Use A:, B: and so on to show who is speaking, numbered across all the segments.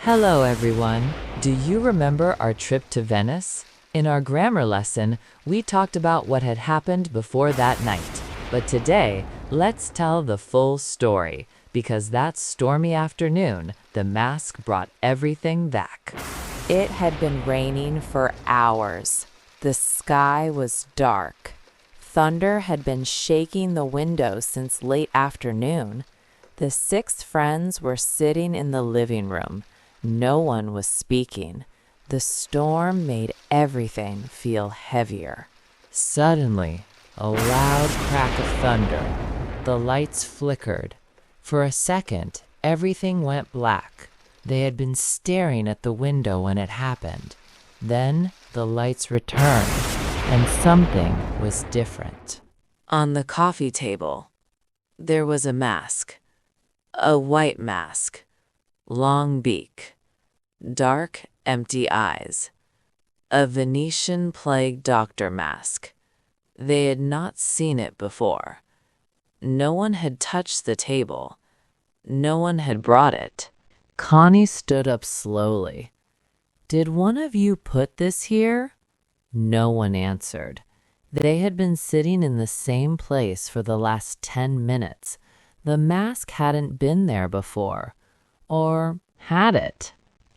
A: Hello, everyone. Do you remember our trip to Venice? In our grammar lesson, we talked about what had happened before that night. But today, let's tell the full story, because that stormy afternoon, the mask brought everything back.
B: It had been raining for hours. The sky was dark. Thunder had been shaking the windows since late afternoon. The 6 friends were sitting in the living room. No one was speaking. The storm made everything feel heavier.
A: Suddenly, a loud crack of thunder. The lights flickered. For a second, everything went black. They had been staring at the window when it happened. Then the lights returned, and something was different.
B: On the coffee table, there was a mask. A white mask. Long beak. Dark, empty eyes. A Venetian plague doctor mask. They had not seen it before. No one had touched the table. No one had brought it.
A: Connie stood up slowly. "Did one of you put this here?" No one answered. They had been sitting in the same place for the last 10 minutes. The mask hadn't been there before. Or had it?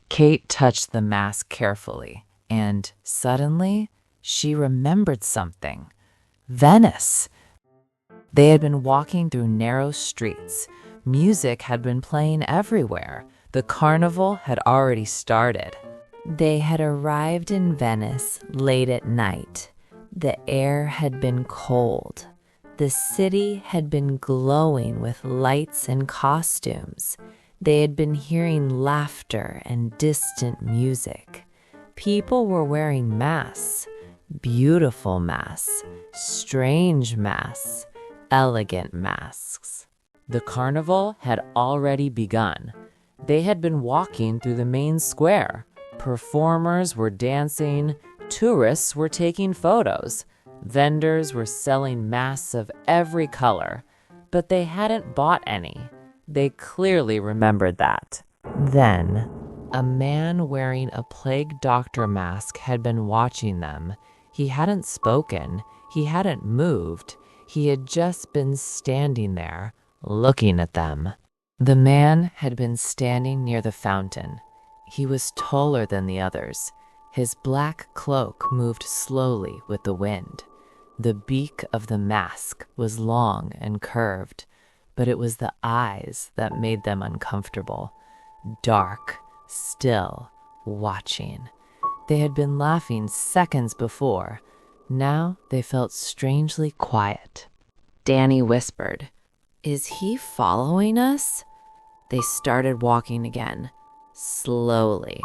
A: Kate touched the mask carefully, and suddenly she remembered something. Venice! They had been walking through narrow streets. Music had been playing everywhere. The carnival had already started.
B: They had arrived in Venice late at night. The air had been cold. The city had been glowing with lights and costumes. They had been hearing laughter and distant music. People were wearing masks, beautiful masks, strange masks, elegant masks. The carnival had already begun. They had been walking through the main square. Performers were dancing, tourists were taking photos, vendors were selling masks of every color, but they hadn't bought any. They clearly remembered that. Then, a man wearing a plague doctor mask had been watching them. He hadn't spoken. He hadn't moved. He had just been standing there, looking at them. The man had been standing near the fountain. He was taller than the others. His black cloak moved slowly with the wind. The beak of the mask was long and curved, but it was the eyes that made them uncomfortable. Dark, still, watching. They had been laughing seconds before. Now they felt strangely quiet. Danny whispered, "Is he following us?" They started walking again, slowly.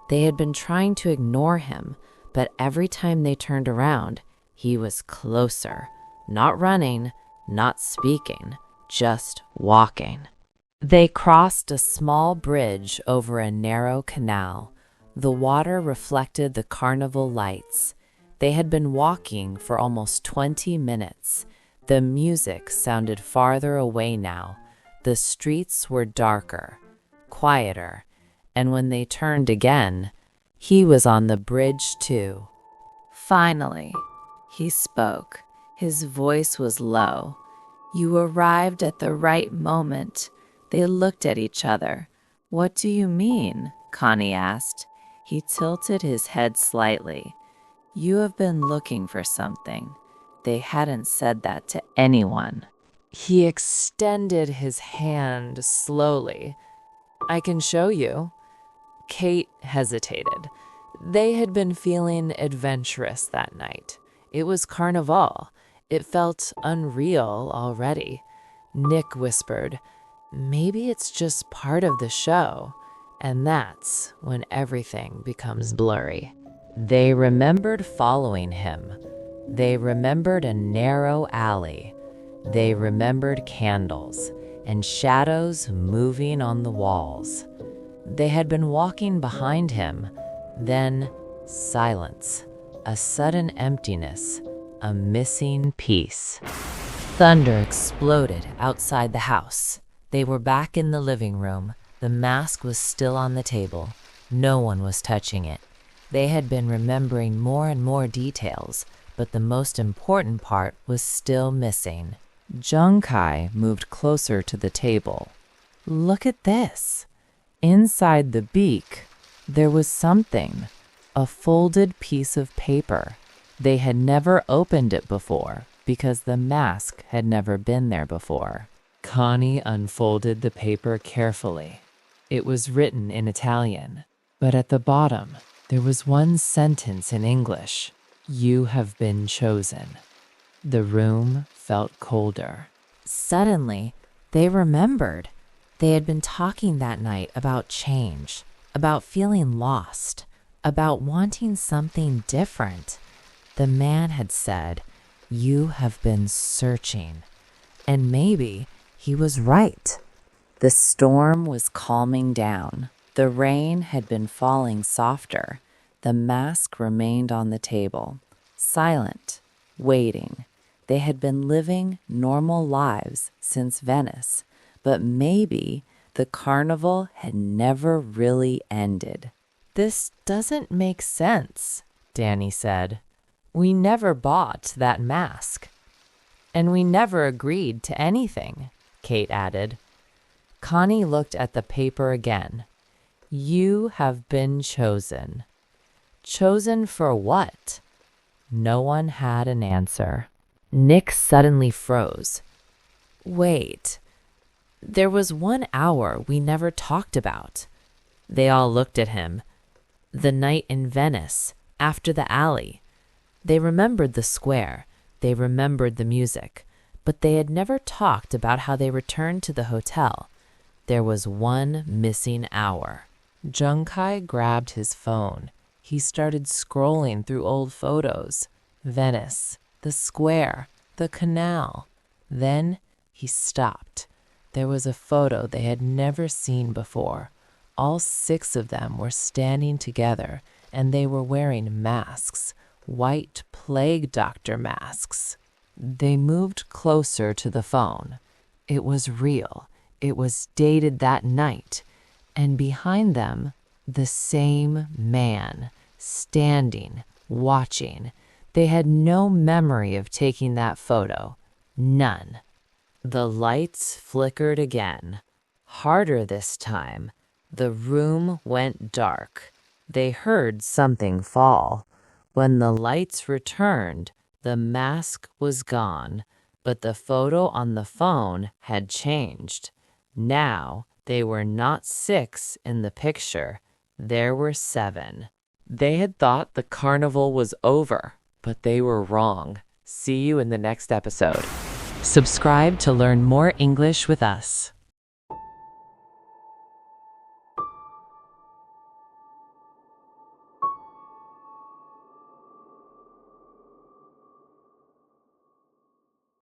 B: They had been trying to ignore him, but every time they turned around, he was closer. Not running, not speaking, just walking. They crossed a small bridge over a narrow canal. The water reflected the carnival lights. They had been walking for almost 20 minutes. The music sounded farther away now. The streets were darker, quieter, and when they turned again, he was on the bridge too. Finally, he spoke. His voice was low. "You arrived at the right moment." They looked at each other. "What do you mean?" Connie asked. He tilted his head slightly. "You have been looking for something." They hadn't said that to anyone. He extended his hand slowly. "I can show you." Kate hesitated. They had been feeling adventurous that night. It was carnival. It felt unreal already. Nick whispered, "Maybe it's just part of the show." And that's when everything becomes blurry. They remembered following him. They remembered a narrow alley. They remembered candles and shadows moving on the walls. They had been walking behind him. Then silence, a sudden emptiness, a missing piece. Thunder exploded outside the house. They were back in the living room. The mask was still on the table. No one was touching it. They had been remembering more and more details, but the most important part was still missing.
A: Junkai moved closer to the table. Look at this. Inside the beak, there was something, a folded piece of paper. They had never opened it before because the mask had never been there before. Connie unfolded the paper carefully. It was written in Italian, but at the bottom, there was one sentence in English. You have been chosen. The room felt colder.
B: Suddenly, they remembered. They had been talking that night about change, about feeling lost, about wanting something different. The man had said, "You have been searching." And maybe he was right. The storm was calming down. The rain had been falling softer. The mask remained on the table, silent, waiting. They had been living normal lives since Venice, but maybe the carnival had never really ended.
A: This doesn't make sense, Danny said. We never bought that mask. And we never agreed to anything, Kate added. Connie looked at the paper again. You have been chosen. Chosen for what? No one had an answer. Nick suddenly froze. Wait, there was 1 hour we never talked about. They all looked at him. The night in Venice, after the alley. They remembered the square. They remembered the music. But they had never talked about how they returned to the hotel. There was one missing hour. Junkai grabbed his phone. He started scrolling through old photos. Venice, the square, the canal. Then he stopped. There was a photo they had never seen before. All 6 of them were standing together, and they were wearing masks, white plague doctor masks. They moved closer to the phone. It was real. It was dated that night. And behind them, the same man, standing, watching. They had no memory of taking that photo. None. The lights flickered again. Harder this time. The room went dark. They heard something fall. When the lights returned, the mask was gone, but the photo on the phone had changed. Now, they were not 6 in the picture. There were 7. They had thought the carnival was over, but they were wrong. See you in the next episode. Subscribe to learn more English with us.